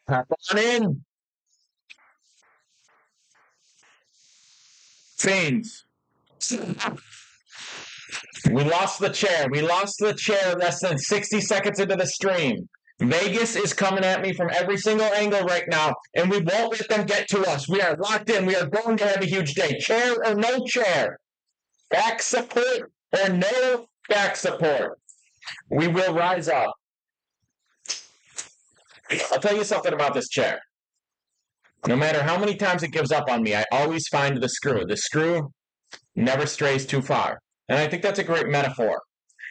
Hop on in. Fiends. We lost the chair. We lost the chair less than 60 seconds into the stream. Vegas is coming at me from every single angle right now, and we won't let them get to us. We are locked in. We are going to have a huge day. Chair or no chair. Back support or no back support. We will rise up. I'll tell you something about this chair. No matter how many times it gives up on me, I always find the screw. The screw never strays too far. And I think that's a great metaphor.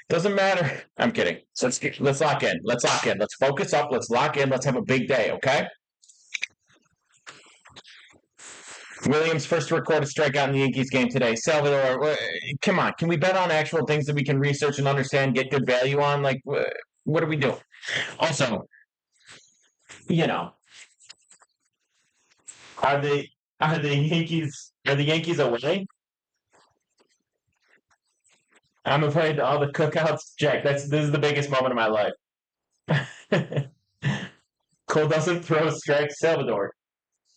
Doesn't matter. I'm kidding. So let's lock in. Let's lock in. Let's focus up. Let's lock in. Let's have a big day, okay? Williams first to record a strikeout in the Yankees game today. Salvador, come on. Can we bet on actual things that we can research and understand, get good value on? Like, what are we doing? Also, are the Yankees away? I'm afraid all the cookouts, Jack. This is the biggest moment of my life. Cole doesn't throw strikes, Salvador.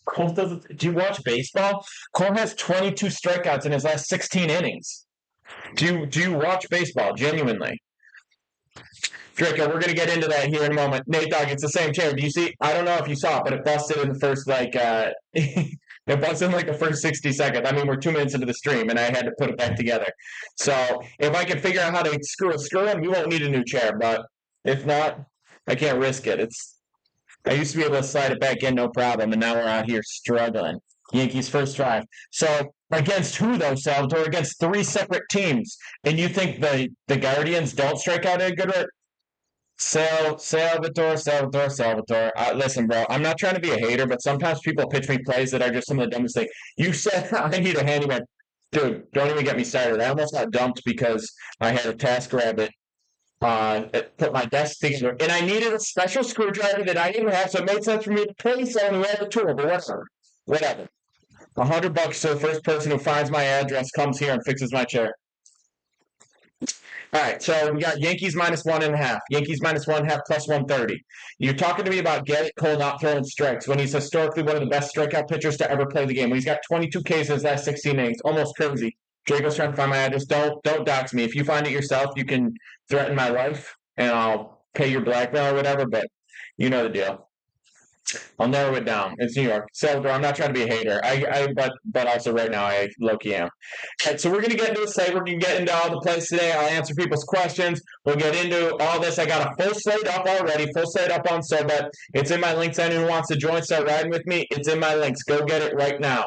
Cole doesn't. Do you watch baseball? Cole has 22 strikeouts in his last 16 innings. Do you watch baseball genuinely? Draco, we're gonna get into that here in a moment. Nate Dogg, it's the same chair. Do you see? I don't know if you saw it, but it busted in the first it busted in like the first 60 seconds. I mean, we're 2 minutes into the stream, and I had to put it back together. So if I can figure out how to screw in, we won't need a new chair. But if not, I can't risk it. I used to be able to slide it back in, no problem, and now we're out here struggling. Yankees first drive. So against who though, Salvatore? Against 3 separate teams, and you think the Guardians don't strike out at a good rate? Salvatore. Listen, bro, I'm not trying to be a hater, but sometimes people pitch me plays that are just some of the dumbest things. You said I need a handyman. Dude, don't even get me started. I almost got dumped because I had a TaskRabbit put my desk together, and I needed a special screwdriver that I didn't have, so it made sense for me to pay someone who had the tool, but whatever. $100 to the first person who finds my address, comes here and fixes my chair. All right, so we got Yankees minus 1.5. Yankees minus 1.5 plus 130. You're talking to me about Garrett Cole not throwing strikes when he's historically one of the best strikeout pitchers to ever play the game. When he's got 22 Ks in his last 16 innings, almost crazy. Draco's trying to find my address. Don't dox me. If you find it yourself, you can threaten my life, and I'll pay your blackmail or whatever. But you know the deal. I'll narrow it down. It's New York. Salvador, I'm not trying to be a hater. But also right now I low-key am. All right, so we're gonna get into the slate. We're gonna get into all the plays today. I'll answer people's questions. We'll get into all this. I got a full slate up already. Full slate up on SoBet. It's in my links. Anyone who wants to join, start riding with me. It's in my links. Go get it right now.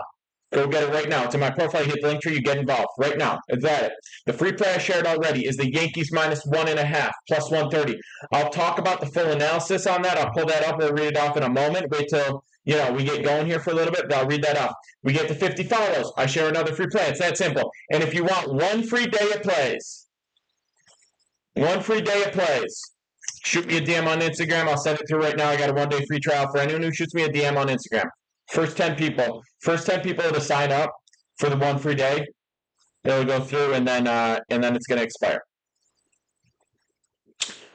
Go get it right now. It's in my profile. You hit the link tree. You get involved right now. Is that it? The free play I shared already is the Yankees minus 1.5 plus 130. I'll talk about the full analysis on that. I'll pull that up and read it off in a moment. Wait till we get going here for a little bit, but I'll read that off. We get to 50 follows. I share another free play. It's that simple. And if you want one free day of plays, shoot me a DM on Instagram. I'll send it through right now. I got a 1-day free trial for anyone who shoots me a DM on Instagram. First 10 people to sign up for the one free day, it'll go through, and then it's going to expire.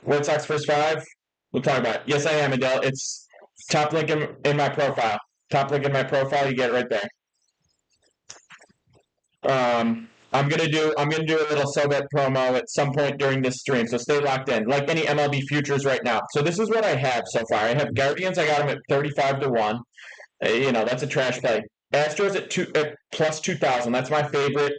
Red Sox first 5, we'll talk about it. Yes, I am, Adele. It's top link in my profile. Top link in my profile, you get it right there. I'm gonna do a little SoBet promo at some point during this stream, so stay locked in. Like any MLB futures right now. So this is what I have so far. I have Guardians. I got them at 35-1. That's a trash play. Astros at plus 2,000. That's my favorite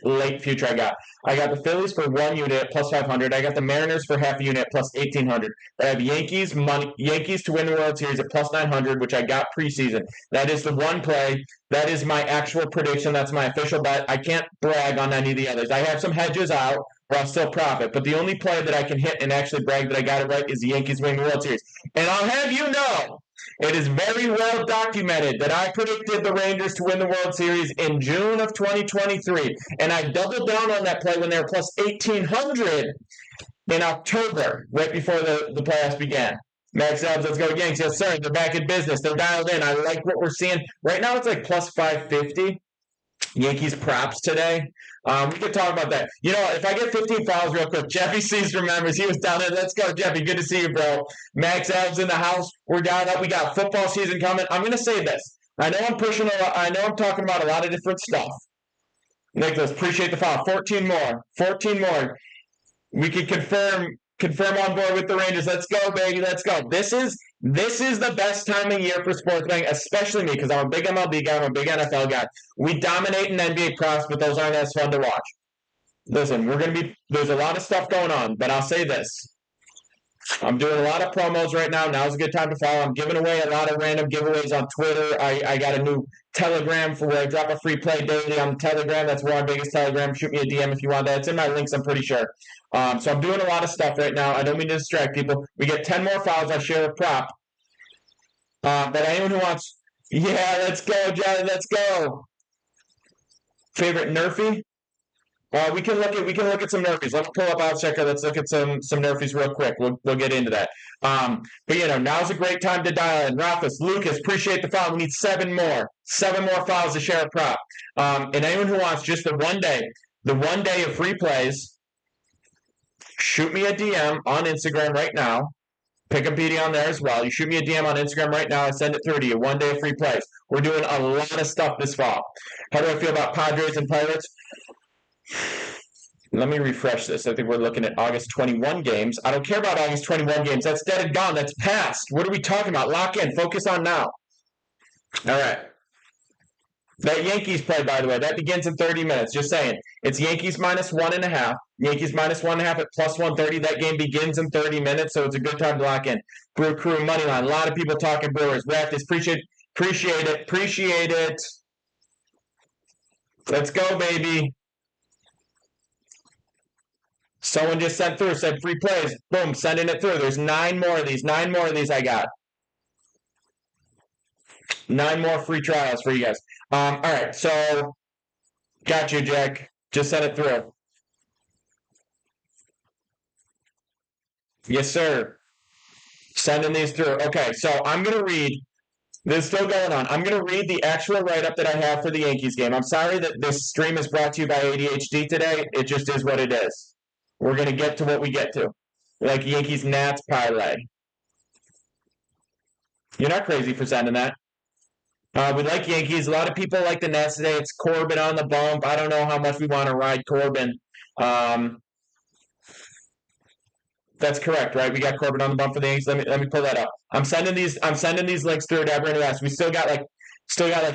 late future I got. I got the Phillies for 1 unit at plus 500. I got the Mariners for half a unit at plus 1,800. I have Yankees to win the World Series at plus 900, which I got preseason. That is the one play. That is my actual prediction. That's my official bet. I can't brag on any of the others. I have some hedges out where I'll still profit, but the only play that I can hit and actually brag that I got it right is the Yankees winning the World Series. And I'll have you know, it is very well documented that I predicted the Rangers to win the World Series in June of 2023, and I doubled down on that play when they were plus 1,800 in October, right before the playoffs began. Max Abs, let's go Yanks. Yes, sir. They're back in business. They're dialed in. I like what we're seeing. Right now it's like plus 550. Yankees props today. We could talk about that. You know, if I get 15 fouls real quick, Jeffy Seas remembers he was down there. Let's go, Jeffy. Good to see you, bro. Max Alves in the house. We're down up. We got football season coming. I'm gonna say this. I know I'm pushing a lot. I know I'm talking about a lot of different stuff. Nicholas, appreciate the foul. 14 more. 14 more. We can confirm on board with the Rangers. Let's go, baby. Let's go. This is the best time of year for sports betting, especially me, because I'm a big MLB guy, I'm a big NFL guy. We dominate in NBA props, but those aren't as fun to watch. Listen, there's a lot of stuff going on, but I'll say this. I'm doing a lot of promos right now. Now's a good time to follow. I'm giving away a lot of random giveaways on Twitter. I got a new Telegram for where I drop a free play daily on Telegram. That's our biggest Telegram. Shoot me a DM if you want that. It's in my links, I'm pretty sure. So I'm doing a lot of stuff right now. I don't mean to distract people. We get 10 more fouls. I share a prop. But anyone who wants, yeah, let's go, Johnny. Let's go. Favorite Nerfy? We can look at some Nerfies. Let's pull up Outchecker. Let's look at some Nerfies real quick. We'll get into that. But now's a great time to dial in. Rafis, Lucas, appreciate the foul. We need 7 more. 7 more fouls to share a prop. And anyone who wants just the one day of free plays, shoot me a DM on Instagram right now. Pick a PD on there as well. You shoot me a DM on Instagram right now. I send it through to you. 1 day of free plays. We're doing a lot of stuff this fall. How do I feel about Padres and Pirates? Let me refresh this. I think we're looking at August 21 games. I don't care about August 21 games. That's dead and gone. That's past. What are we talking about? Lock in. Focus on now. All right. That Yankees play, by the way, that begins in 30 minutes. Just saying. It's Yankees minus 1.5. Yankees minus 1.5 at plus 130. That game begins in 30 minutes, so it's a good time to lock in. Brew Crew money line. A lot of people talking Brewers. Raptors, appreciate it. Let's go, baby. Someone just sent through, said free plays. Boom, sending it through. There's 9 more of these. 9 more of these I got. 9 more free trials for you guys. All right, so got you, Jack. Just sent it through. Yes, sir. Sending these through. Okay, so I'm going to read. This is still going on. I'm going to read the actual write-up that I have for the Yankees game. I'm sorry that this stream is brought to you by ADHD today. It just is what it is. We're going to get to what we get to. Like Yankees Nats parlay. You're not crazy for sending that. We like Yankees. A lot of people like the Nats today. It's Corbin on the bump. I don't know how much we want to ride Corbin. That's correct, right? We got Corbin on the bump for the Yankees. Let me pull that up. I'm sending these links through to everyone who asks. We still got like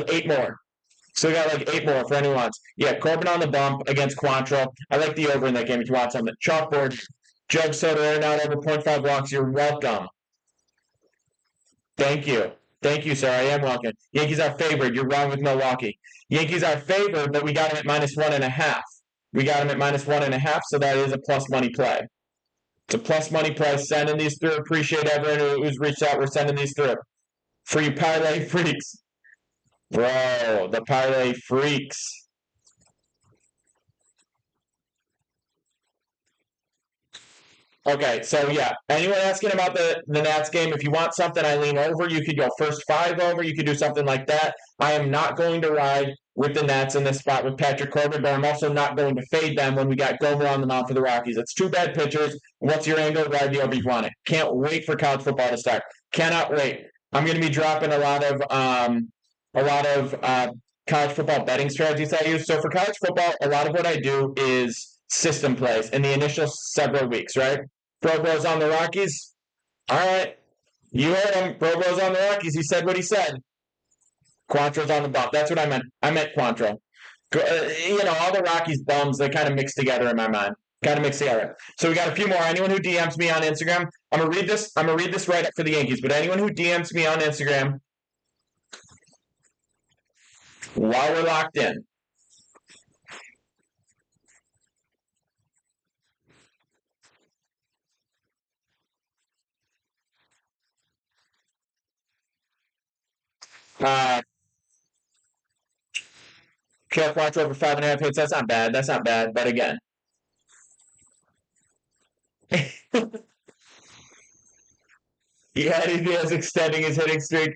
8 more. Still got like 8 more for anyone who wants. Yeah, Corbin on the bump against Quantrill. I like the over in that game if you want something. Chalkboard, Jug Soda, air out over 0.5 walks. You're welcome. Thank you. Thank you, sir. I am welcome. Yankees are favored. You're wrong with Milwaukee. Yankees are favored, but we got them at minus 1.5. We got them at minus 1.5, so that is a plus money play. It's a plus money play. Sending these through. Appreciate everyone who's reached out. We're sending these through. For you parlay freaks. Bro, the parlay freaks. Okay, so yeah, anyone asking about the Nats game, if you want something I lean over, you could go first 5 over, you could do something like that. I am not going to ride with the Nats in this spot with Patrick Corbin, but I'm also not going to fade them when we got Gomer on the mound for the Rockies. It's 2 bad pitchers. What's your angle? Ride the over if you want it. Can't wait for college football to start. Cannot wait. I'm going to be dropping a lot of college football betting strategies I use. So for college football, a lot of what I do is system plays in the initial several weeks, right? Bro's on the Rockies. All right. You heard him. Bro's on the Rockies. He said what he said. Quantrill's on the bump. That's what I meant. I meant Quantrill. All the Rockies bums, they kind of mix together in my mind. Kind of mix together. So we got a few more. Anyone who DMs me on Instagram, I'm gonna read this right up for the Yankees. But anyone who DMs me on Instagram while we're locked in, Kill Quantrill over 5.5 hits. That's not bad. That's not bad. But again. Yeah, he is extending his hitting streak.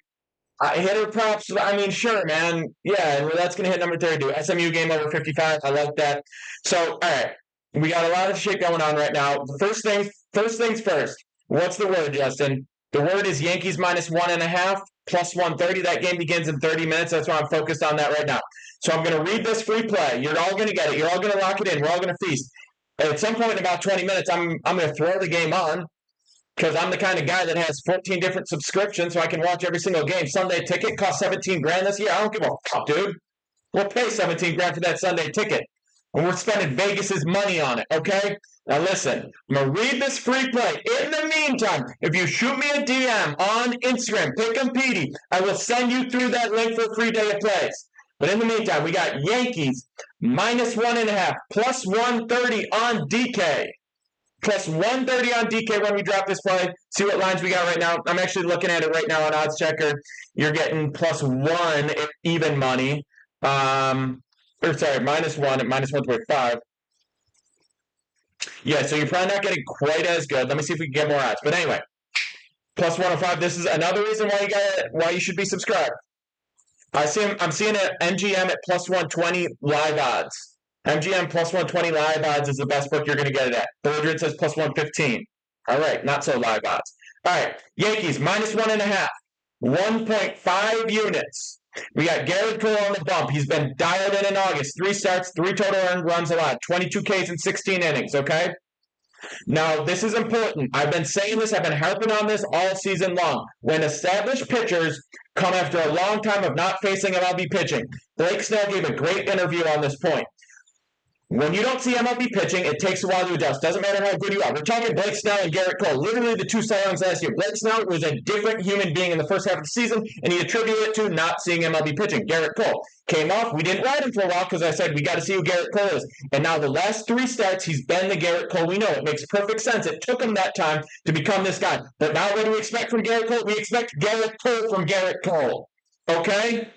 Hitter props. I mean, sure, man. Yeah, that's going to hit number 32. SMU game over 55. I like that. So, all right, we got a lot of shit going on right now. First things first. What's the word, Justin? The word is Yankees minus 1.5 plus 130. That game begins in 30 minutes. That's why I'm focused on that right now. So I'm going to read this free play. You're all going to get it. You're all going to lock it in. We're all going to feast. At some point in about 20 minutes, I'm going to throw the game on. Because I'm the kind of guy that has 14 different subscriptions, so I can watch every single game. Sunday ticket costs 17 grand this year. I don't give a fuck, dude. We'll pay 17 grand for that Sunday ticket. And we're spending Vegas's money on it, okay? Now listen, I'm going to read this free play. In the meantime, if you shoot me a DM on Instagram, Pick'em I will send you through that link for a free day of plays. But in the meantime, we got Yankees minus 1.5 plus 130 on DK. Plus 130 on DK when we drop this play. See what lines we got right now. I'm actually looking at it right now on Odds Checker. You're getting plus 1 even money. Minus 1 at minus 1.5. Yeah, so you're probably not getting quite as good. Let me see if we can get more odds. But anyway, plus 105. This is another reason why you should be subscribed. I'm seeing an MGM at plus 120 live odds. MGM plus 120 live odds is the best book you're going to get it at. Boldred says plus 115. All right, not so live odds. All right, Yankees minus 1.5, 1.5 units. We got Garrett Cole on the bump. He's been dialed in August. 3 starts, 3 total earned runs allowed, 22 Ks in 16 innings, okay? Now, this is important. I've been saying this, I've been harping on this all season long. When established pitchers come after a long time of not facing MLB pitching, Blake Snell gave a great interview on this point. When you don't see MLB pitching, it takes a while to adjust. Doesn't matter how good you are. We're talking Blake Snell and Garrett Cole. Literally the 2 Cy Youngs last year. Blake Snell was a different human being in the first half of the season, and he attributed it to not seeing MLB pitching. Garrett Cole came off. We didn't ride him for a while because I said we got to see who Garrett Cole is. And now the last 3 starts, he's been the Garrett Cole we know. It makes perfect sense. It took him that time to become this guy. But now what do we expect from Garrett Cole? We expect Garrett Cole from Garrett Cole. Okay?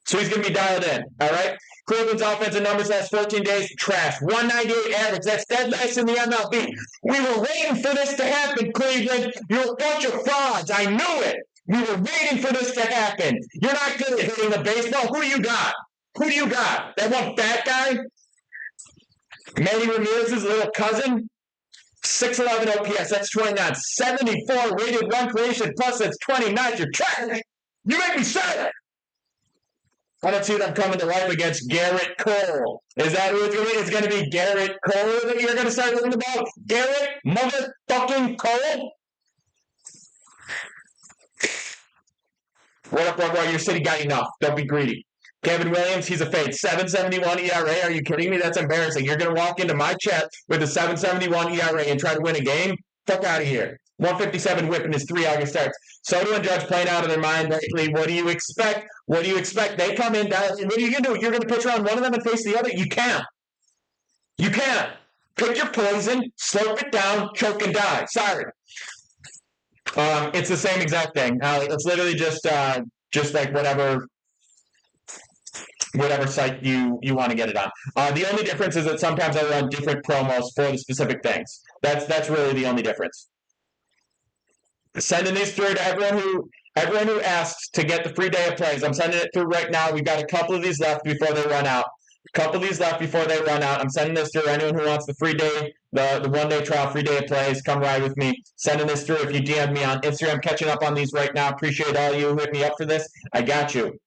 So he's going to be dialed in. All right? Cleveland's offensive numbers last 14 days, trash. 198 average. That's dead last in the MLB. We were waiting for this to happen, Cleveland. You're a bunch of frauds. I knew it. We were waiting for this to happen. You're not good at hitting the baseball. Who do you got? Who do you got? That one fat guy? Manny Ramirez's little cousin? 611 OPS. That's 29. 74 rated run creation. Plus, that's 29. You're trash. You make me sad. I don't see them coming to life against Garrett Cole. Is that who it's going to be? It's going to be Garrett Cole that you're going to start learning about? Garrett motherfucking Cole? What up? Your city got enough. Don't be greedy. Kevin Williams, he's a fade. 7.71 ERA. Are you kidding me? That's embarrassing. You're going to walk into my chat with a 7.71 ERA and try to win a game? Fuck out of here. 157 whip in his 3 August starts. Soto and Judge playing out of their mind lately. What do you expect? What do you expect? They come in, what are you going to do? You're going to pitch around one of them and face the other? You can't. You can't. Pick your poison, slurp it down, choke and die. Sorry. It's the same exact thing. It's literally just like whatever site you want to get it on. The only difference is that sometimes I run different promos for the specific things. That's really the only difference. Sending these through to everyone who asked to get the free day of plays. I'm sending it through right now. We've got a couple of these left before they run out. I'm sending this through. Anyone who wants the free day, the 1-day trial, free day of plays, come ride with me. Sending this through. If you DM me on Instagram, catching up on these right now. Appreciate all you who hit me up for this. I got you.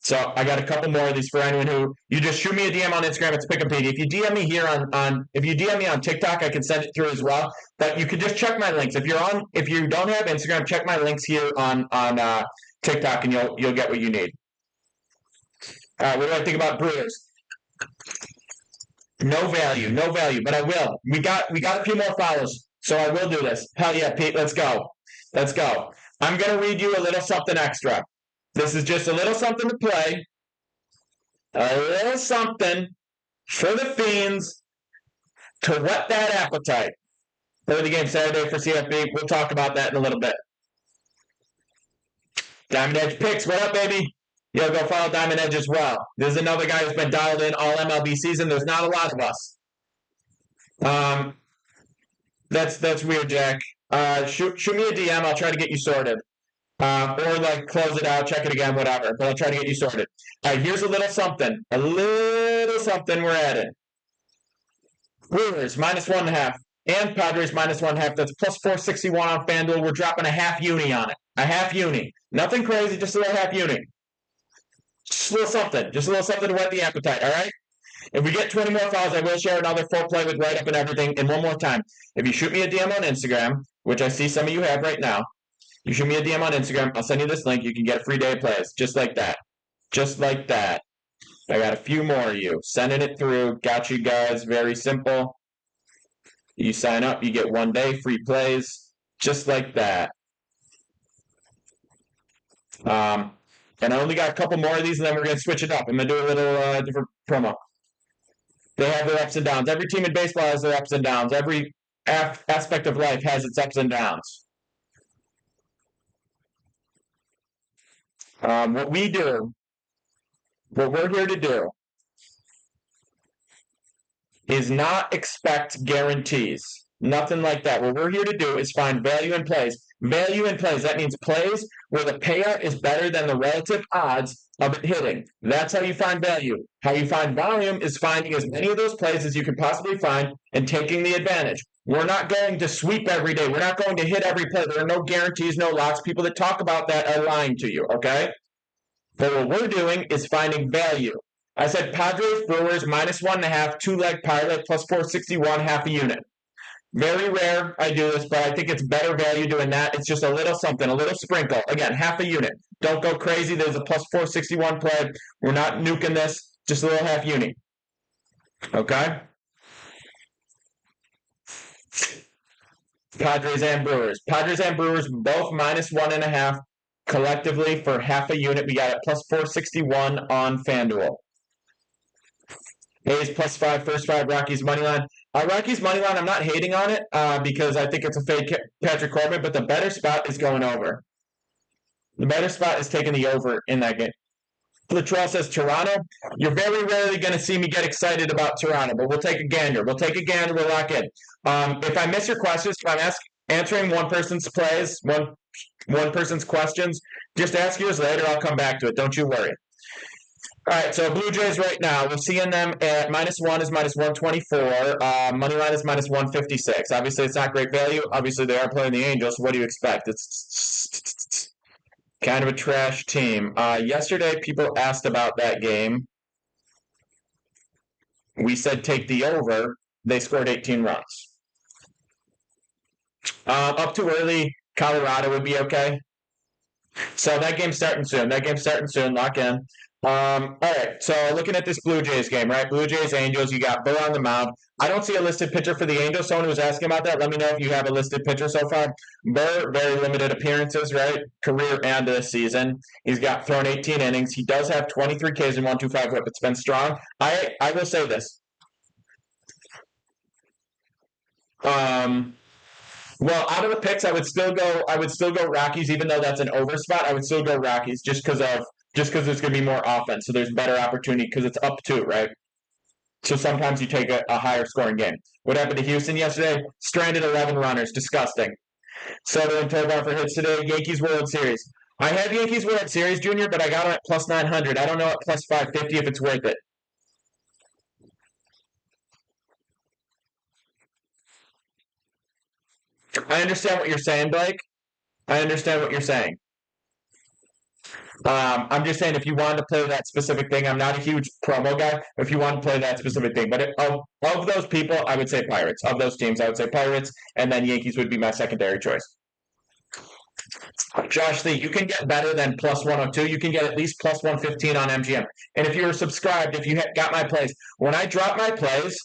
So I got a couple more of these for anyone who you just shoot me a DM on Instagram. It's Pick'em. If you DM me here if you DM me on TikTok, I can send it through as well. But you can just check my links. If you don't have Instagram, check my links here on TikTok, and you'll get what you need. What do I think about Brewers? No value, but I will. We got a few more follows, so I will do this. Hell yeah, Pete, let's go. I'm gonna read you a little something extra. This is just a little something to play. A little something for the fiends to whet that appetite. Early game Saturday for CFB. We'll talk about that in a little bit. Diamond Edge picks. What up, baby? Yo, go follow Diamond Edge as well. There's another guy who's been dialed in all MLB season. There's not a lot of us. That's weird, Jack. shoot me a DM. I'll try to get you sorted. Or like close it out, check it again, whatever. But I'll try to get you sorted. All right, here's a little something. A little something we're adding. Brewers -1.5 and Padres -1.5. That's plus 461 on FanDuel. We're dropping a half uni on it. A half uni. Nothing crazy, just a little half uni. Just a little something. Just a little something to whet the appetite, all right? If we get 20 more follows, I will share another full play with write-up and everything. And one more time, if you shoot me a DM on Instagram, which I see some of you have right now, you shoot me a DM on Instagram, I'll send you this link. You can get a free day of plays. Just like that. Just like that. I got a few more of you. Sending it through. Got you guys. Very simple. You sign up, you get 1 day free plays. Just like that. And I only got a couple more of these, and then we're going to switch it up. I'm going to do a little different promo. They have their ups and downs. Every team in baseball has their ups and downs. Every aspect of life has its ups and downs. What we do, what we're here to do, is not expect guarantees. Nothing like that. What we're here to do is find value in plays. Value in plays. That means plays where the payout is better than the relative odds of it hitting. That's how you find value. How you find volume is finding as many of those plays as you can possibly find and taking the advantage. We're not going to sweep every day. We're not going to hit every play. There are no guarantees, no locks. People that talk about that are lying to you, okay? But what we're doing is finding value. I said Padres, Brewers, -1.5, two-leg parlay, plus 461, half a unit. Very rare I do this, but I think it's better value doing that. It's just a little something, a little sprinkle. Again, half a unit. Don't go crazy. There's a plus 461 play. We're not nuking this. Just a little half unit. Okay? Padres and Brewers. Padres and Brewers both -1.5 collectively for half a unit. We got it plus 461 on FanDuel. A's +5, first 5, Rockies money line. Rockies money line, I'm not hating on it because I think it's a fake Patrick Corbin, but the better spot is going over. The better spot is taking the over in that game. Latrell says Toronto. You're very rarely going to see me get excited about Toronto, but we'll take a gander. We'll take a gander. We'll lock in. If I miss your questions, if I'm answering one person's plays, one person's questions, just ask yours later. I'll come back to it. Don't you worry. All right, so Blue Jays right now, we're seeing them at -1 is -124. Money line is -156. Obviously, it's not great value. Obviously, they are playing the Angels. So what do you expect? It's kind of a trash team. Yesterday, people asked about that game. We said take the over. They scored 18 runs. Up too early, Colorado would be okay. So that game's starting soon. Lock in. All right, so looking at this Blue Jays game, right? Blue Jays, Angels, you got Burr on the mound. I don't see a listed pitcher for the Angels. Someone was asking about that. Let me know if you have a listed pitcher so far. Burr, very limited appearances, right? Career and this season. He's got thrown 18 innings. He does have 23 Ks and 125 whip. It's been strong. I will say this. Well, out of the picks, I would still go Rockies, even though that's an over spot. I would still go Rockies just because there's going to be more offense, so there's better opportunity because it's up 2, right? So sometimes you take a higher scoring game. What happened to Houston yesterday? Stranded 11 runners. Disgusting. Soto and Tovar for hits today. Yankees World Series. I have Yankees World Series, Junior, but I got them at plus 900. I don't know at plus 550 if it's worth it. I understand what you're saying, Blake. I understand what you're saying. I'm just saying if you wanted to play that specific thing, I'm not a huge promo guy. If you want to play that specific thing, but of those people, I would say Pirates. Of those teams, I would say Pirates, and then Yankees would be my secondary choice. Josh Lee, you can get better than plus 102. You can get at least plus 115 on MGM. And if you were subscribed, if you got my plays, when I drop my plays,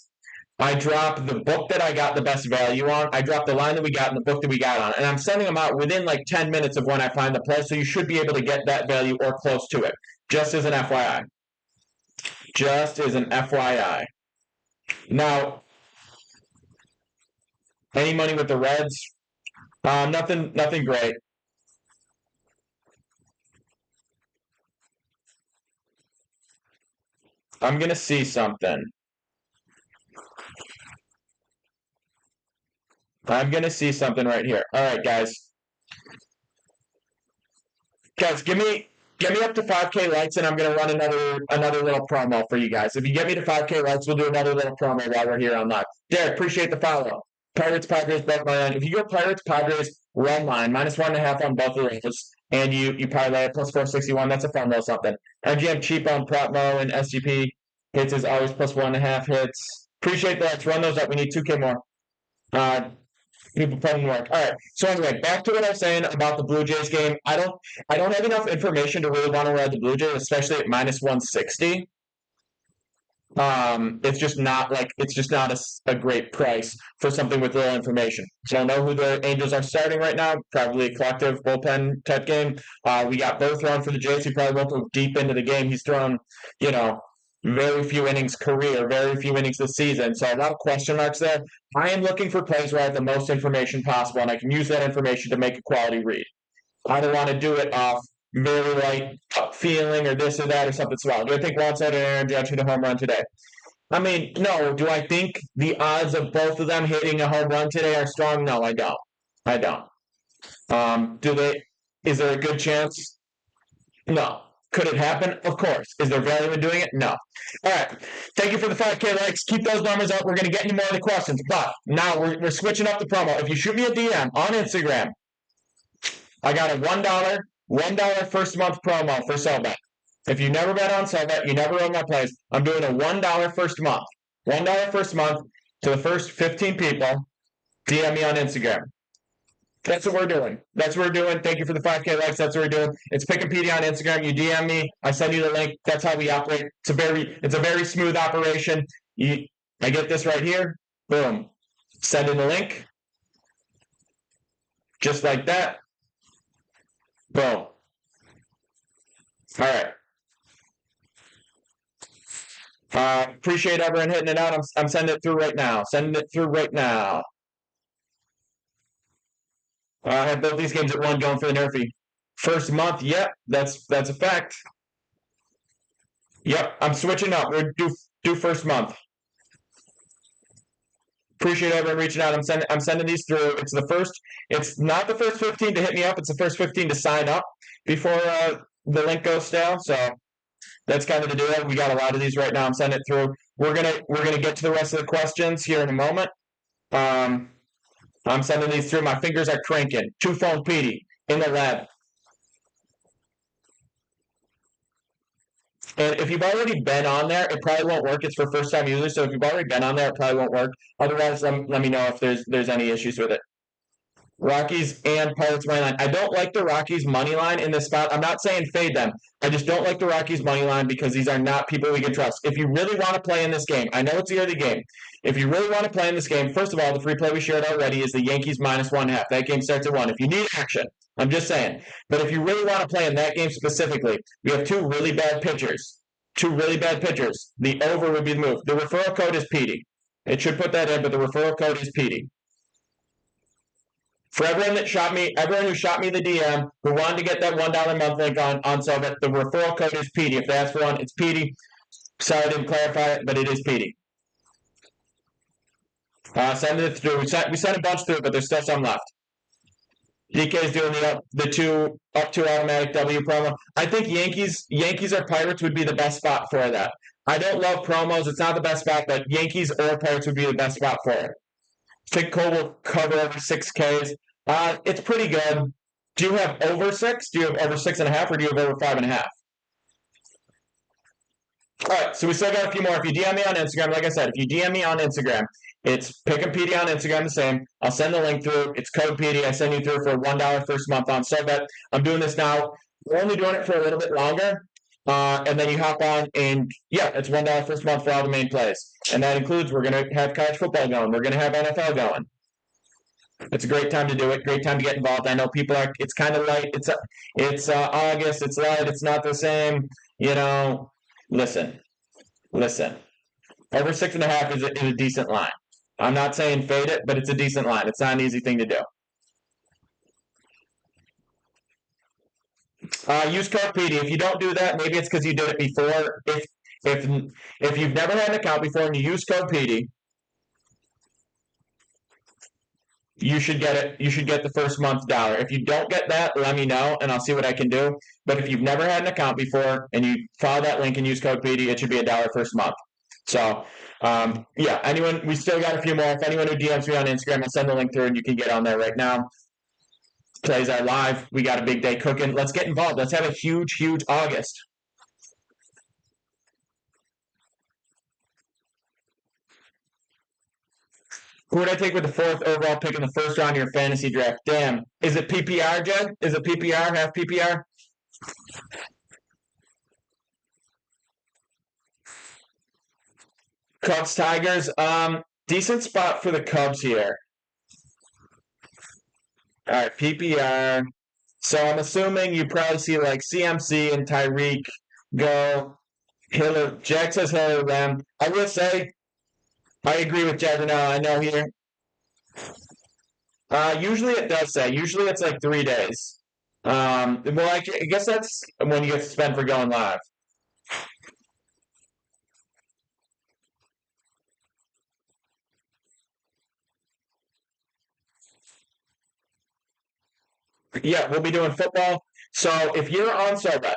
I drop the book that I got the best value on. I drop the line that we got and the book that we got on. And I'm sending them out within like 10 minutes of when I find the play. So you should be able to get that value or close to it. Just as an FYI. Just as an FYI. Now, any money with the Reds? Nothing great. I'm going to see something. I'm gonna see something right here. All right, guys. Guys, give me up to 5K likes, and I'm gonna run another little promo for you guys. If you get me to 5K likes, we'll do another little promo while we're here on live. Derek, appreciate the follow. Pirates, Padres, both my line. If you go Pirates, Padres, run line, -1.5 on both of those, and you parlay it +461, that's a fun little something. MGM cheap on Protmo and SGP hits is always +1.5 hits. Appreciate that. Let's run those up. We need 2K more. People putting work. All right. So anyway, back to what I was saying about the Blue Jays game. I don't have enough information to really want to ride the Blue Jays, especially at -160. It's just not a great price for something with little information. So I don't know who the Angels are starting right now. Probably a collective bullpen type game. We got Bo throwing for the Jays. He probably won't go deep into the game. He's thrown, very few innings career, very few innings this season. So a lot of question marks there. I am looking for plays where I have the most information possible, and I can use that information to make a quality read. I don't want to do it off very light feeling or this or that or something small. Do I think Juan Soto and Aaron Judge hit a home run today? I mean, no. Do I think the odds of both of them hitting a home run today are strong? No, I don't. Is there a good chance? No. Could it happen? Of course. Is there value in doing it? No. All right. Thank you for the 5K likes. Keep those numbers up. We're going to get into more of the questions. But now we're switching up the promo. If you shoot me a DM on Instagram, I got a $1 first month promo for Sellbet. If you never bet on Sellbet, you never run my plays, I'm doing a $1 first month. $1 first month to the first 15 people. DM me on Instagram. That's what we're doing. Thank you for the 5K likes. That's what we're doing. It's Pick and PD on Instagram. You DM me. I send you the link. That's how we operate. It's a very smooth operation. I get this right here. Boom. Send in the link. Just like that. Boom. All right. Appreciate everyone hitting it out. I'm sending it through right now. I have both these games at 1 going for the Nerfy. First month, yep, that's a fact. Yep, I'm switching up. We're do first month. Appreciate everyone reaching out. I'm sending these through. It's not the first 15 to hit me up. It's the first 15 to sign up before the link goes stale. So that's kind of the deal. We got a lot of these right now. I'm sending it through. We're gonna get to the rest of the questions here in a moment. I'm sending these through. My fingers are cranking. 2-phone PD in the lab. And if you've already been on there, it probably won't work. It's for first-time users, so if you've already been on there, it probably won't work. Otherwise, let me know if there's any issues with it. Rockies and Pirates money line. I don't like the Rockies money line in this spot. I'm not saying fade them. I just don't like the Rockies money line because these are not people we can trust. If you really want to play in this game, I know it's the early game. If you really want to play in this game, first of all, the free play we shared already is the Yankees -1.5. That game starts at 1. If you need action, I'm just saying. But if you really want to play in that game specifically, we have two really bad pitchers. The over would be the move. The referral code is PD. It should put that in, but the referral code is PD. For everyone who shot me the DM, who wanted to get that $1 month link on Sellbet, the referral code is PD. If they ask for one, it's PD. Sorry I didn't clarify it, but it is PD. Send it through. We sent a bunch through, but there's still some left. DK is doing the up to automatic W promo. I think Yankees or Pirates would be the best spot for that. I don't love promos. It's not the best spot, but Yankees or Pirates would be the best spot for it. I think Cole will cover over 6Ks. It's pretty good. Do you have over 6? Do you have over 6.5, or do you have over 5.5? All right, so we still got a few more. If you DM me on Instagram, like I said, it's Pick and PD on Instagram, the same. I'll send the link through. It's code PD. I send you through for $1 first month on Sellbet. I'm doing this now. We're only doing it for a little bit longer. And then you hop on, and yeah, it's $1 first month for all the main plays. And that includes, we're going to have college football going. We're going to have NFL going. It's a great time to do it. Great time to get involved. I know people are. It's kind of light. It's August. It's light. It's not the same. Listen. Over 6.5 is a decent line. I'm not saying fade it, but it's a decent line. It's not an easy thing to do. Use code PD. If you don't do that, maybe it's because you did it before. If you've never had an account before and you use code PD, you should get it. You should get the first month dollar. If you don't get that, let me know and I'll see what I can do. But if you've never had an account before and you follow that link and use code PD, it should be $1 first month. So yeah, anyone, we still got a few more. If anyone who DMs me on Instagram, I'll send the link through and you can get on there right now. Plays are live. We got a big day cooking. Let's get involved. Let's have a huge, huge August. Who would I take with the 4th overall pick in the first round of your fantasy draft? Damn. Is it PPR, Jed? Is it PPR? Half PPR? Cubs, Tigers. Decent spot for the Cubs here. All right, PPR. So I'm assuming you probably see like CMC and Tyreek go. Hiller. Jack says Hiller Lamb. I will say, I agree with Jack now. I know here. Usually it does say. Usually it's like 3 days. Well, I guess that's when you get to spend for going live. Yeah, we'll be doing football. So if you're on Sobet,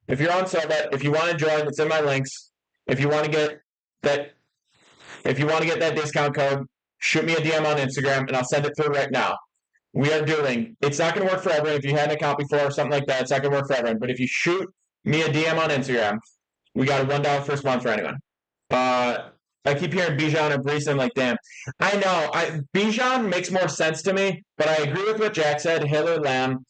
if you want to join, it's in my links. If you want to get that, if you want to get that discount code, shoot me a DM on Instagram and I'll send it through right now. We are doing. It's not going to work for everyone. If you had an account before or something like that, it's not going to work for everyone. But if you shoot me a DM on Instagram, we got a $1 first month for anyone. I keep hearing Bijan or Brees, and I'm like, damn. I know. Bijan makes more sense to me, but I agree with what Jack said. Hill or Lamb.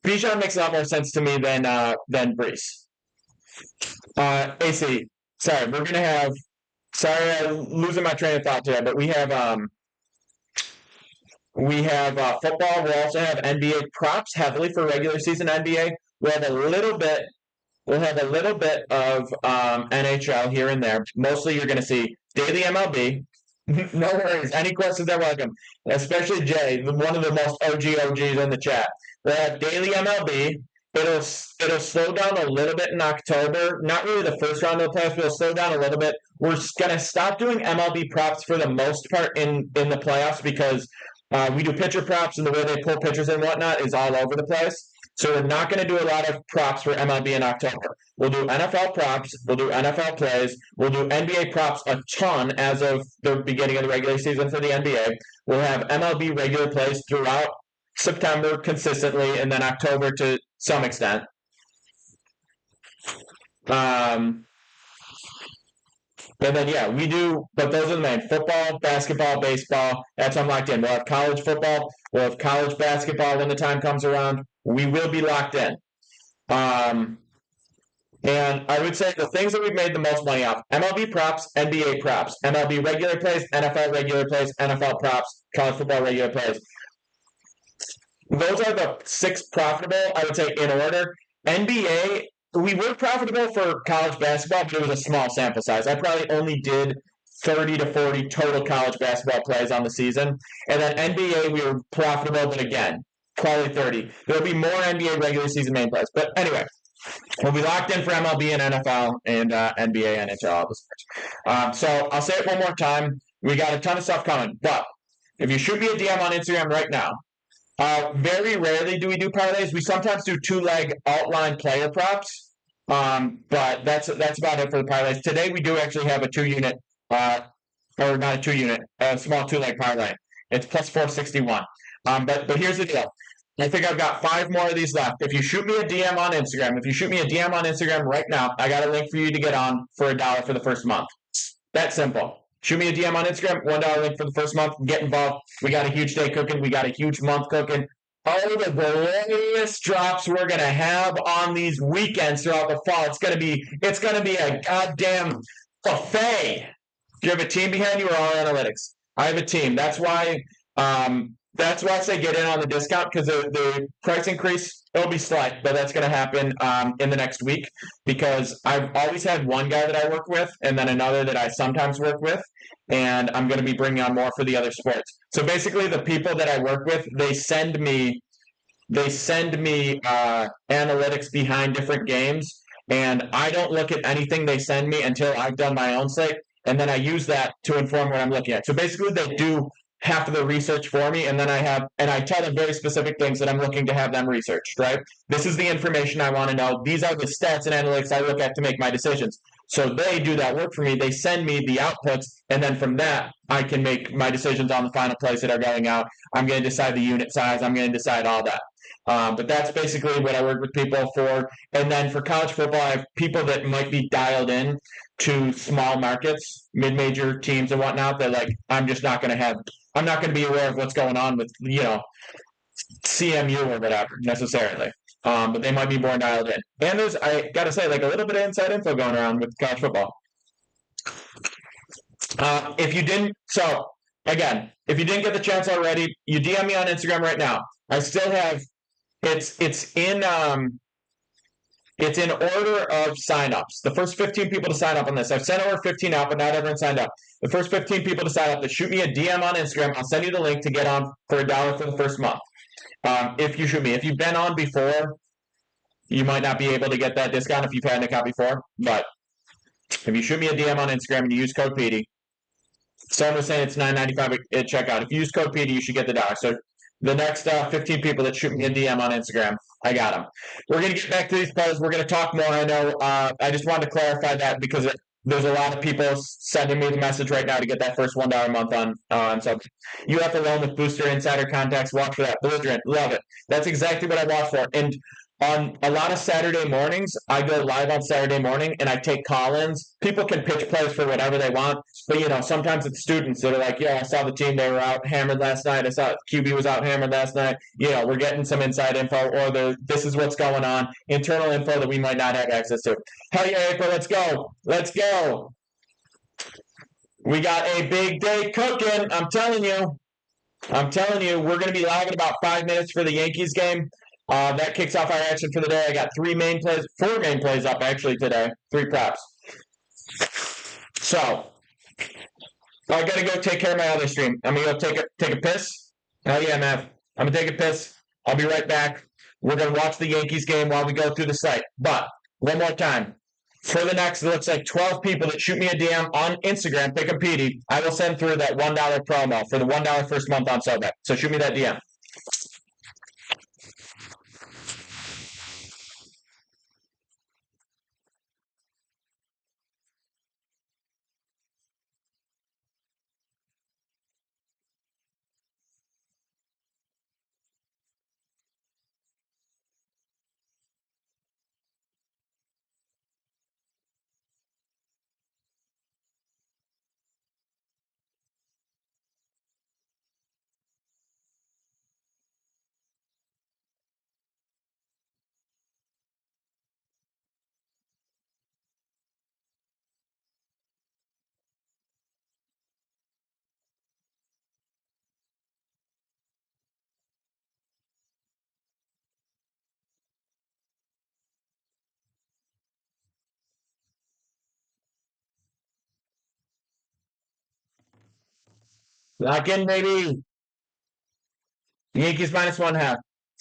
Bijan makes a lot more sense to me than Brees. AC, sorry, we're gonna have. Sorry, I'm losing my train of thought today, but we have football. We'll also have NBA props heavily for regular season NBA. We'll have a little bit. We'll have a little bit of NHL here and there. Mostly, you're going to see daily MLB. No worries. Any questions are welcome. Especially Jay, one of the most OGs in the chat. We'll have daily MLB. It'll slow down a little bit in October. Not really the first round of the playoffs, but it'll slow down a little bit. We're going to stop doing MLB props for the most part in the playoffs because we do pitcher props and the way they pull pitchers and whatnot is all over the place. So we're not going to do a lot of props for MLB in October. We'll do NFL props. We'll do NFL plays. We'll do NBA props a ton as of the beginning of the regular season for the NBA. We'll have MLB regular plays throughout September consistently, and then October to some extent. And then, yeah, we do, but those are the main football, basketball, baseball. That's I'm locked in. We'll have college football. We'll have college basketball when the time comes around. We will be locked in. And I would say the things that we've made the most money off MLB props, NBA props, MLB regular plays, NFL regular plays, NFL props, college football regular plays. Those are the 6 profitable, I would say, in order. NBA, we were profitable for college basketball, but it was a small sample size. I probably only did 30 to 40 total college basketball plays on the season. And then NBA, we were profitable, but again, probably 30. There'll be more NBA regular season main plays. But anyway, we'll be locked in for MLB and NFL and NBA, NHL, all the sports. So I'll say it one more time. We got a ton of stuff coming. But if you shoot me a DM on Instagram right now, very rarely do we do parlays. We sometimes do 2-leg outline player props, but that's about it for the parlays. Today we do actually have a 2-unit, or not a 2-unit, a small 2-leg parlay. It's plus 461. But here's the deal. I think I've got 5 more of these left. If you shoot me a DM on Instagram, right now, I got a link for you to get on for $1 for the first month. That simple. Shoot me a DM on Instagram, $1 link for the first month. Get involved. We got a huge day cooking. We got a huge month cooking. All the glorious drops we're gonna have on these weekends throughout the fall. It's gonna be a goddamn buffet. Do you have a team behind you or all analytics? I have a team. That's why I say get in on the discount because the price increase, it'll be slight, but that's going to happen in the next week because I've always had one guy that I work with and then another that I sometimes work with, and I'm going to be bringing on more for the other sports. So basically the people that I work with, they send me analytics behind different games, and I don't look at anything they send me until I've done my own slate. and then I use that to inform what I'm looking at. So basically, they do half of the research for me, and then I tell them very specific things that I'm looking to have them researched, right? This is the information I want to know. These are the stats and analytics I look at to make my decisions. So they do that work for me. They send me the outputs, and then from that, I can make my decisions on the final plays that are going out. I'm going to decide the unit size. I'm going to decide all that. But that's basically what I work with people for. And then for college football, I have people that might be dialed in to small markets, mid-major teams and whatnot. That like, I'm not going to be aware of what's going on with, CMU or whatever necessarily. But they might be more dialed in. And there's, I got to say, like a little bit of inside info going around with college football. If you didn't get the chance already, you DM me on Instagram right now. I still have, it's in order of signups. The first 15 people to sign up on this. I've sent over 15 out, but not everyone signed up. The first 15 people to sign up, to shoot me a DM on Instagram. I'll send you the link to get on for $1 for the first month. If you shoot me. If you've been on before, you might not be able to get that discount if you've had an account before. But if you shoot me a DM on Instagram and you use code PD, someone was saying it's $9.95 at checkout. If you use code PD, you should get the $1. So the next 15 people that shoot me a DM on Instagram, I got them. We're going to get back to these plays. We're going to talk more. I know. I just wanted to clarify that because there's a lot of people sending me the message right now to get that first $1 a month on something. You have to loan with Booster Insider contacts. Watch for that. Belligerent. Love it. That's exactly what I watch for. And on a lot of Saturday mornings, I go live on Saturday morning and I take call-ins. People can pitch plays for whatever they want, but sometimes it's students that are like, I saw the team, they were out hammered last night. I saw QB was out hammered last night. We're getting some inside info, or this is what's going on, internal info that we might not have access to. Hell yeah, April, let's go. Let's go. We got a big day cooking. I'm telling you, we're going to be live in about 5 minutes for the Yankees game. That kicks off our action for the day. I got 4 main plays up actually today. 3 props. So I gotta go take care of my other stream. I'm gonna go take a piss. Hell yeah, Mav. I'm gonna take a piss. I'll be right back. We're gonna watch the Yankees game while we go through the site. But one more time. For the next, it looks like 12 people that shoot me a DM on Instagram, pick a PD, I will send through that $1 promo for the $1 first month on SoBet. So shoot me that DM. Lock in, baby. Yankees minus 1.5.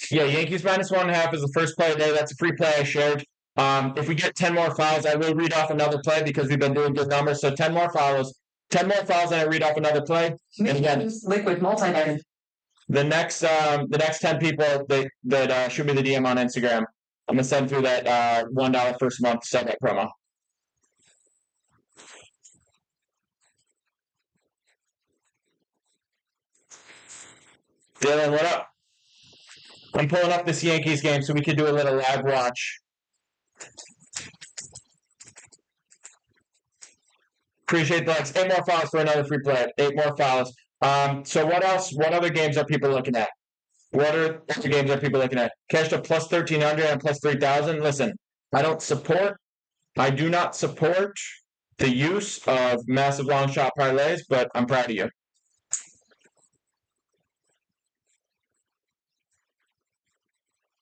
Yeah, Yankees minus 1.5 is the first play of the day. That's a free play I shared. If we get 10 more fouls, I will read off another play because we've been doing good numbers. So 10 more fouls. 10 more fouls, and I read off another play. And again, liquid multivitamin. The next 10 people that shoot me the DM on Instagram, I'm gonna send through that $1 first month SoBet promo. Dylan, what up? I'm pulling up this Yankees game so we can do a little live watch. Appreciate the likes. 8 more fouls for another free play. 8 more fouls. So what else? What other games are people looking at? What other games are people looking at? Cashed up plus 1,300 and plus 3,000. Listen, I do not support the use of massive long shot parlays, but I'm proud of you.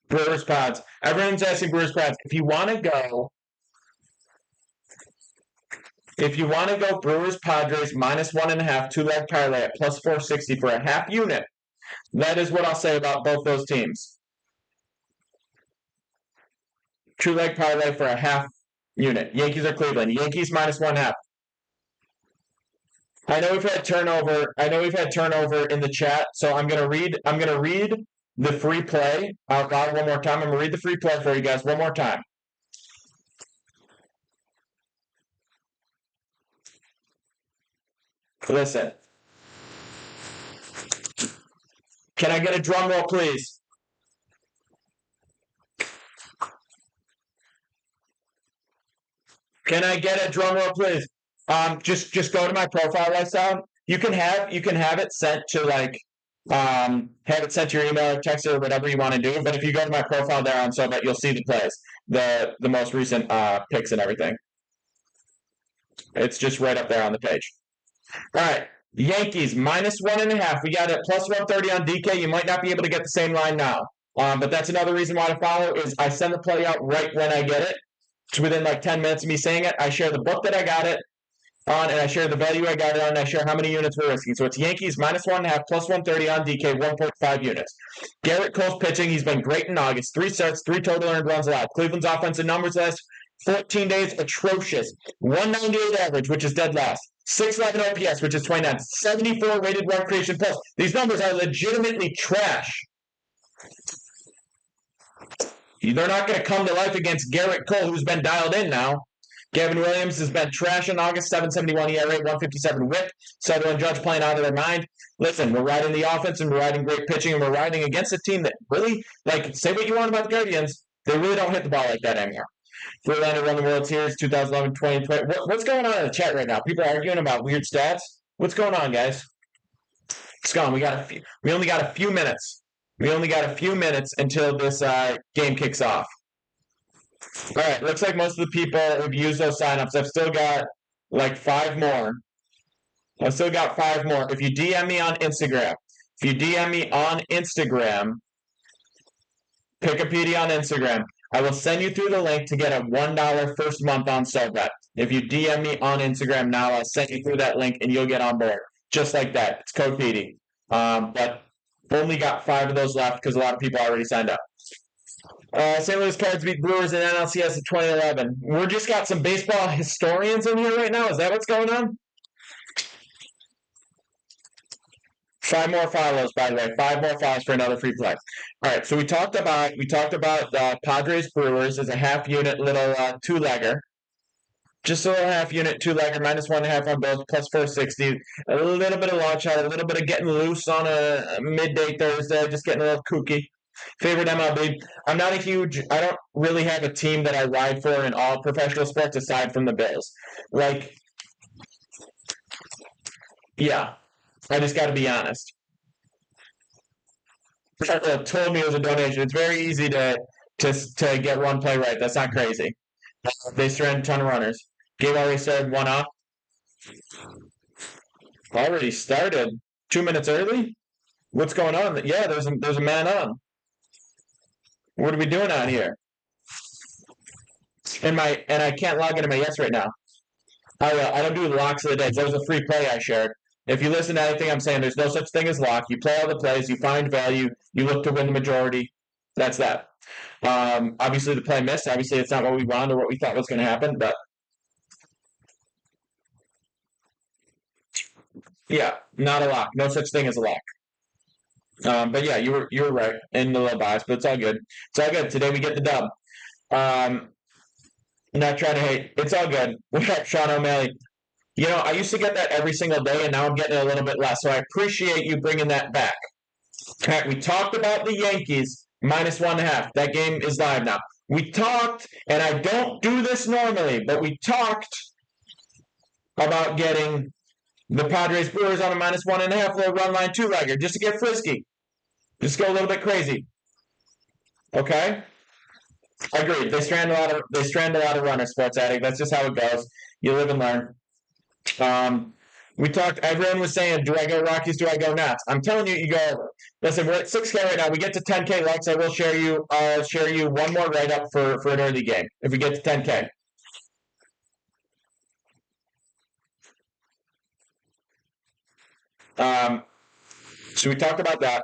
Brewers Pods. Everyone's asking Brewers Pods. If you want to go Brewers Padres minus 1.5 2-leg parlay at plus 460 for a half unit, that is what I'll say about both those teams. 2-leg parlay for a half unit. Yankees or Cleveland. Yankees minus 1.5. I know we've had turnover. I know we've had turnover in the chat, so I'm gonna read. I'm gonna read the free play out loud one more time. I'm gonna read the free play for you guys one more time. Listen. Can I get a drum roll, please? Can I get a drum roll, please? Just go to my profile lifestyle. You can have it sent to like have it sent to your email or text or whatever you want to do. But if you go to my profile there on SoBet, you'll see the plays, the most recent picks and everything. It's just right up there on the page. All right. Yankees minus 1.5. We got it plus 130 on DK. You might not be able to get the same line now. But that's another reason why to follow is I send the play out right when I get it. It's within like 10 minutes of me saying it. I share the book that I got it on, and I share the value I got it on, and I share how many units we're risking. So it's Yankees minus 1.5, plus 130 on DK, 1.5 units. Garrett Cole's pitching. He's been great in August. 3 starts, 3 total earned runs allowed. Cleveland's offensive numbers last 14 days, atrocious. 198 average, which is dead last. 611 OPS, which is 29. 74 rated run creation plus. These numbers are legitimately trash. They're not going to come to life against Garrett Cole, who's been dialed in now. Gavin Williams has been trash in August, 7.71 ERA, 157 whip. Sutherland Judge playing out of their mind. Listen, we're riding the offense and we're riding great pitching and we're riding against a team that really, like, say what you want about the Guardians, they really don't hit the ball like that anymore. Verlander won the World Series 2011, 2020. What's going on in the chat right now? People are arguing about weird stats. What's going on, guys? It's gone. We only got a few minutes. We only got a few minutes until this game kicks off. All right, looks like most of the people have used those signups. I've still got like 5 more. I've still got 5 more. If you DM me on Instagram, Pickapedia on Instagram, I will send you through the link to get a $1 first month on SoBet. If you DM me on Instagram now, I'll send you through that link and you'll get on board. Just like that. It's code PD. But only got 5 of those left because a lot of people already signed up. St. Louis Cards beat Brewers in NLCS in 2011. We're just got some baseball historians in here right now. Is that what's going on? 5 more follows, by the way. 5 more follows for another free play. All right, so we talked about Padres Brewers as a half unit little 2-legger. Just a little half unit 2-legger, minus 1.5 on both, plus 460. A little bit of launch out, a little bit of getting loose on a midday Thursday, just getting a little kooky. Favorite MLB. I don't really have a team that I ride for in all professional sports aside from the Bills. Like, yeah, I just got to be honest. Told me it was a donation. It's very easy to get one play right. That's not crazy. They surrendered a ton of runners. Game already started 1 off. Already started 2 minutes early. What's going on? Yeah, there's a man on. What are we doing out here? And I can't log into my Yes right now. I don't do locks of the day. That was a free play I shared. If you listen to anything I'm saying, there's no such thing as lock. You play all the plays, you find value, you look to win the majority. That's that. Obviously, the play missed. Obviously, it's not what we wanted or what we thought was going to happen. But yeah, not a lock. No such thing as a lock. But yeah, you were right in the little bias, but it's all good. It's all good. Today we get the dub. Not trying to hate. It's all good. What's up, Sean O'Malley? You know, I used to get that every single day, and now I'm getting it a little bit less. So I appreciate you bringing that back. Pat, we talked about the Yankees minus 1.5. That game is live now. We talked, and I don't do this normally, but we talked about getting the Padres Brewers on a minus 1.5 little run line 2-legger just to get frisky. Just go a little bit crazy. Okay? Agreed. They strand a lot of runners, Sports Addict. That's just how it goes. You live and learn. We talked. Everyone was saying, "Do I go Rockies? Do I go Nats?" I'm telling you, you go. Listen, we're at 6K right now. We get to 10K likes. I will share you. Share you one more write up for an early game if we get to 10K. So we talked about that.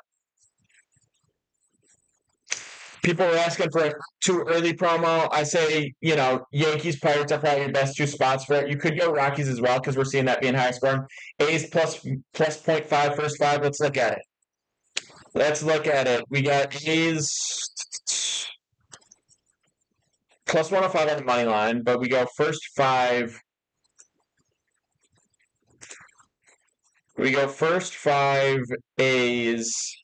People were asking for a too early promo. I say, Yankees, Pirates are probably your best two spots for it. You could go Rockies as well because we're seeing that being high scoring. A's plus 0.5 first five. Let's look at it. We got A's plus 105 on the money line, but we go first five. We go first five A's.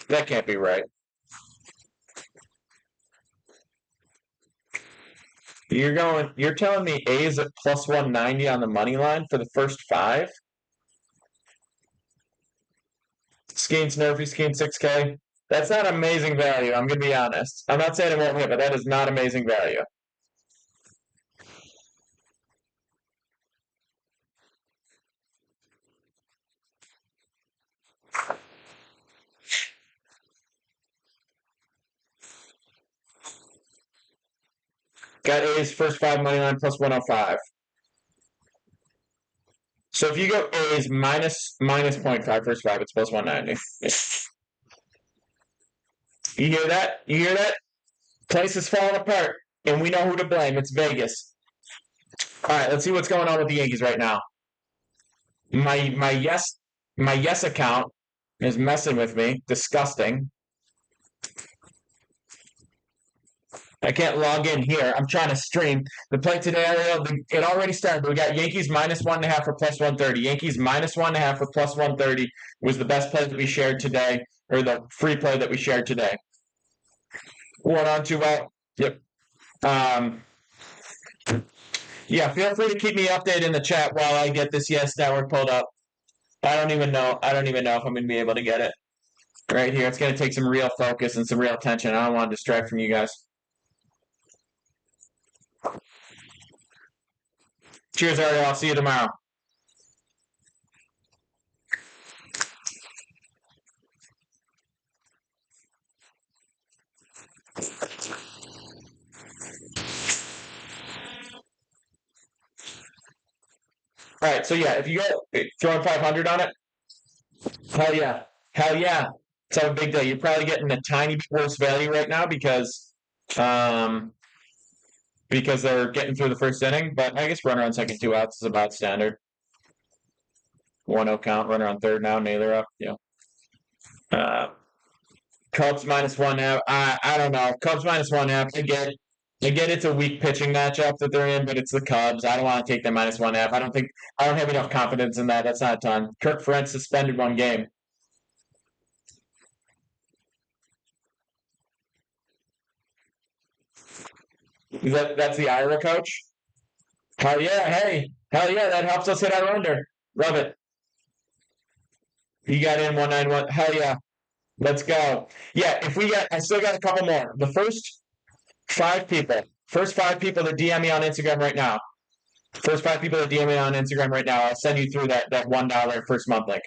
That can't be right. You're telling me A's at plus 190 on the money line for the first five? Skeens Nerfy, Skeen 6K. That's not amazing value. I'm going to be honest. I'm not saying it won't hit, but that is not amazing value. Got A's first five money line plus 105. So if you go A's minus 0.5 first five, it's plus 190. You hear that? You hear that? Place is falling apart, and we know who to blame. It's Vegas. All right, let's see what's going on with the Yankees right now. My yes account is messing with me. Disgusting. I can't log in here. I'm trying to stream. The play today, Ariel, it already started. We got Yankees minus 1.5 for plus 130. Yankees minus 1.5 for plus 130 was the best play that we shared today, or the free play that we shared today. 1 on 2 out. Yep. Yeah, feel free to keep me updated in the chat while I get this Yes Network pulled up. I don't even know if I'm going to be able to get it. Right here. It's going to take some real focus and some real attention. I don't want to distract from you guys. Cheers, Ariel. I'll see you tomorrow. All right, so yeah, if you go throwing 500 on it, hell yeah, hell yeah, it's a big day. You're probably getting a tiny bit worse value right now because they're getting through the first inning. But I guess runner on second, 2 outs is about standard. 1-0 count, runner on third now, Naylor up. Yeah. Cubs minus 1.5. I don't know. Cubs minus 1.5. I get it's a weak pitching matchup that they're in, but it's the Cubs. I don't want to take them minus 1.5. I don't have enough confidence in that. That's not a ton. Kirk Ferentz suspended 1 game. That's the Ira coach? Hell yeah, hey. Hell yeah, that helps us hit our under. Love it. You got in 191. Hell yeah. Let's go. Yeah, I still got a couple more. The first five people that DM me on Instagram right now. First 5 people that DM me on Instagram right now, I'll send you through that $1 first month link.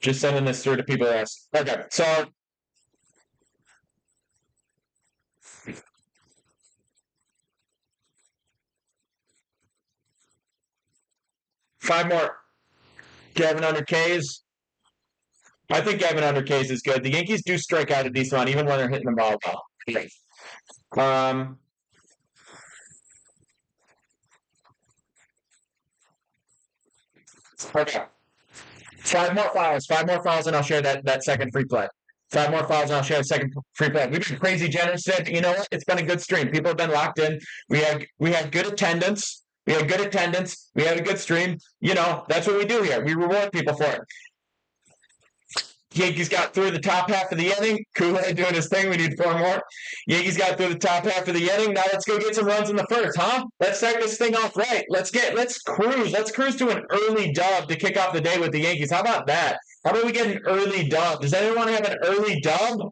Just sending this through to people that ask. Okay, so five more. Gavin under K's. I think Gavin under K's is good. The Yankees do strike out a decent amount, even when they're hitting the ball well. Okay. 5 more files. 5 more files, and I'll share that second free play. 5 more files, and I'll share the second free play. We've been crazy generous today. You know what? It's been a good stream. People have been locked in. We had good attendance. We had a good stream. That's what we do here. We reward people for it. Yankees got through the top half of the inning. Kool-Aid doing his thing. We need 4 more. Yankees got through the top half of the inning. Now let's go get some runs in the first, huh? Let's start this thing off right. Let's cruise. Let's cruise to an early dub to kick off the day with the Yankees. How about that? How about we get an early dub? Does anyone want to have an early dub?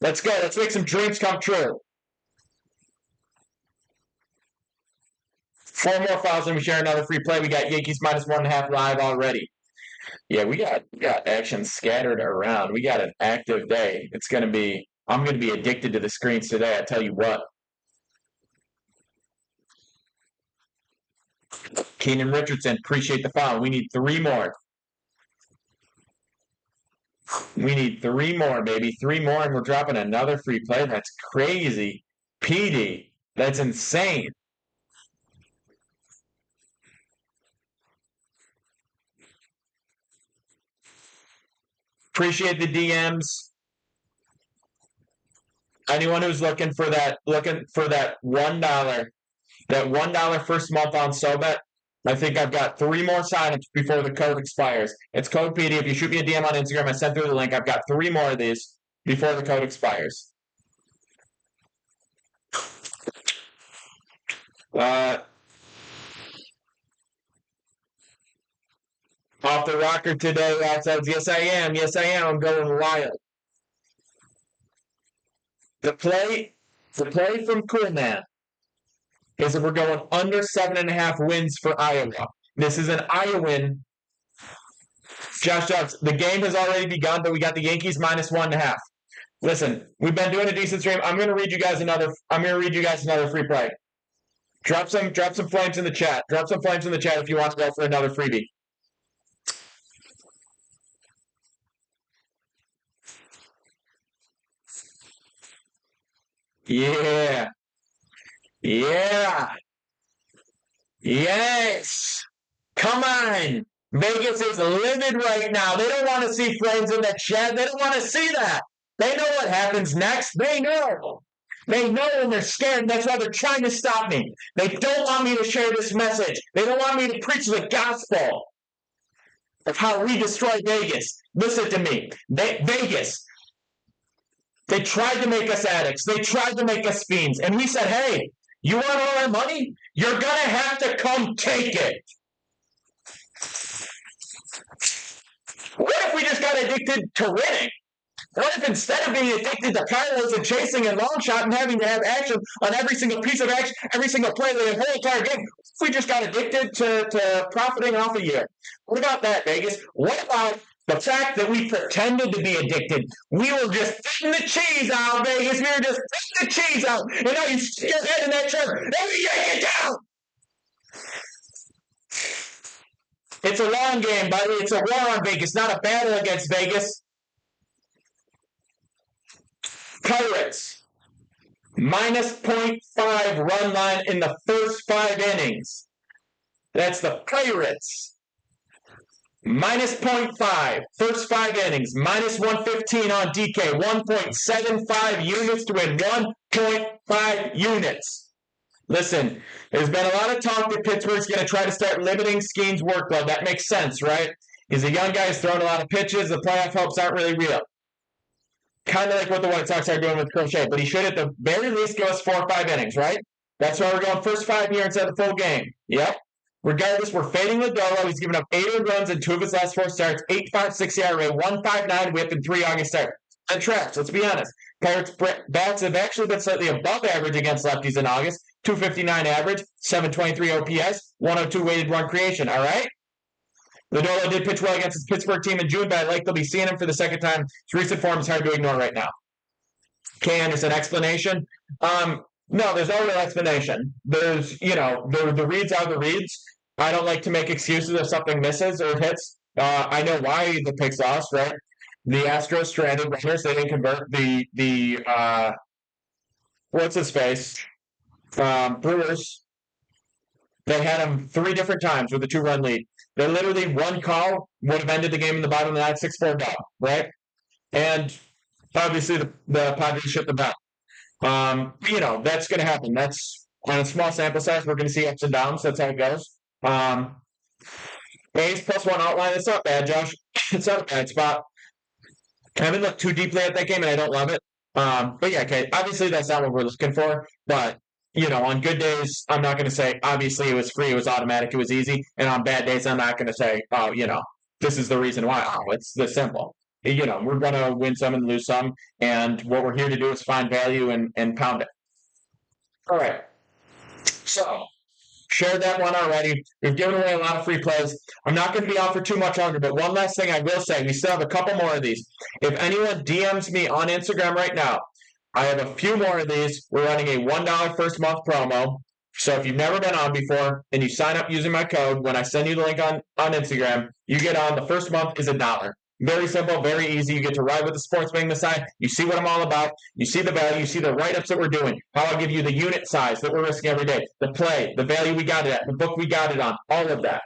Let's go. Let's make some dreams come true. 4 more fouls and we share another free play. We got Yankees minus 1.5 live already. Yeah, we got action scattered around. We got an active day. I'm gonna be addicted to the screens today, I tell you what. Keenan Richardson, appreciate the foul. We need 3 more. We need 3 more, baby. 3 more, and we're dropping another free play. That's crazy. PD, that's insane. Appreciate the DMs. Anyone who's looking for that $1 first month on SoBet, I think I've got 3 more signups before the code expires. It's code PD. If you shoot me a DM on Instagram, I sent through the link. I've got 3 more of these before the code expires. Off the rocker today, Axel. Yes, I am. Yes, I am. I'm going wild. The play from Coolman is that we're going under 7.5 wins for Iowa. This is an Iowan. Josh Jobs, the game has already begun, but we got the Yankees minus 1.5. Listen, we've been doing a decent stream. I'm going to read you guys another free play. Drop some flames in the chat. Drop some flames in the chat if you want to go for another freebie. Yeah. Yeah. Yes. Come on. Vegas is livid right now. They don't want to see flames in the chat. They don't want to see that. They know what happens next. They know. They know and they're scared. That's why they're trying to stop me. They don't want me to share this message. They don't want me to preach the gospel of how we destroy Vegas. Listen to me. Vegas, they tried to make us addicts. They tried to make us fiends. And we said, hey, you want all our money? You're going to have to come take it. What if we just got addicted to winning? What if instead of being addicted to parallels and chasing and long shot and having to have action on every single piece of action, every single play of the whole entire game, if we just got addicted to profiting off a year? What about that, Vegas? What about the fact that we pretended to be addicted? We were just fitting the cheese out, Vegas. We were just fitting the cheese out. And now you stick your head in that chair. Let me yank it down. It's a long game, buddy. It's a war on Vegas, not a battle against Vegas. Pirates, minus 0.5 run line in the first 5 innings. That's the Pirates. Minus 0.5, first 5 innings. Minus 115 on DK. 1.75 units to win 1.5 units. Listen, there's been a lot of talk that Pittsburgh's going to try to start limiting Skeen's workload. That makes sense, right? He's a young guy who's throwing a lot of pitches. The playoff hopes aren't really real. Kind of like what the White Sox are doing with Crochet, but he should at the very least give us 4 or 5 innings, right? That's why we're going first 5 here instead of the full game. Yep. Regardless, we're fading Lodolo. He's given up 8 earned runs in 2 of his last 4 starts, 8.56 ERA, 1.59 whip, and 3 August starts. On tracks, let's be honest. Pirates bats have actually been slightly above average against lefties in August. 259 average, 723 OPS, 102 weighted run creation. All right? Lodolo did pitch well against his Pittsburgh team in June, but I like they'll be seeing him for the second time. His recent form is hard to ignore right now. K. Anderson, explanation? No, there's no real explanation. There's, the reads are the reads. I don't like to make excuses if something misses or hits. I know why the pick's lost, right? The Astros stranded runners. They didn't convert the what's his face? Brewers. They had him 3 different times with a 2-run lead. They literally, one call would have ended the game in the bottom of the 9th, 6-4 down, right? And obviously the Padres shit the bed. That's going to happen. That's on a small sample size. We're going to see ups and downs. That's how it goes. A's +1 outline. It's not bad, Josh. It's not a bad spot. I haven't looked too deeply at that game, and I don't love it. But yeah, okay. Obviously, that's not what we're looking for. But on good days, I'm not going to say, obviously, it was free, it was automatic, it was easy. And on bad days, I'm not going to say, this is the reason why. Oh, it's this simple. We're going to win some and lose some. And what we're here to do is find value and pound it. All right. So, Shared that one already. We've given away a lot of free plays. I'm not going to be out for too much longer, but one last thing I will say. We still have a couple more of these. If anyone DMs me on Instagram right now, I have a few more of these. We're running a $1 first month promo. So if you've never been on before and you sign up using my code, when I send you the link on Instagram, you get on. The first month is $1. Very simple, very easy. You get to ride with the sports betting side. You see what I'm all about. You see the value. You see the write-ups that we're doing. How I give you the unit size that we're risking every day. The play, the value we got it at, the book we got it on. All of that.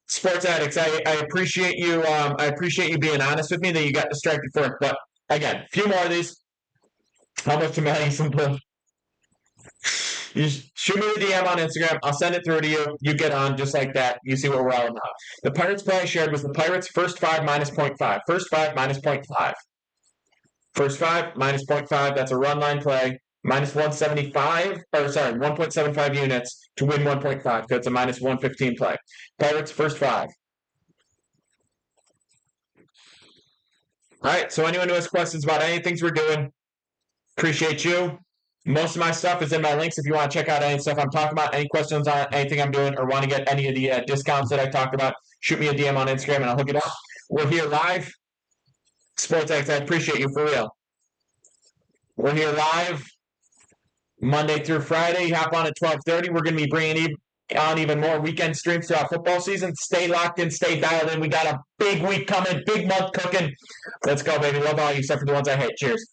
Sports addicts, I appreciate you. I appreciate you being honest with me that you got distracted for it. But again, a few more of these. How much to Maddie Simple? You shoot me a DM on Instagram. I'll send it through to you. You get on just like that. You see what we're all about. The Pirates play I shared was the Pirates first 5 minus 0.5. First 5 minus 0.5. First 5 minus 0.5. That's a run line play. Minus 175, or sorry, 1.75 units to win 1.5. So it's a minus 115 play. Pirates first 5. All right. So anyone who has questions about any things we're doing, appreciate you. Most of my stuff is in my links if you want to check out any stuff I'm talking about, any questions on anything I'm doing, or want to get any of the discounts that I talked about, shoot me a DM on Instagram and I'll hook it up. We're here live. Sports X, I appreciate you for real. We're here live Monday through Friday. Hop on at 12:30. We're going to be bringing on even more weekend streams throughout football season. Stay locked in, stay dialed in. We got a big week coming, big month cooking. Let's go, baby. Love all you except for the ones I hate. Cheers.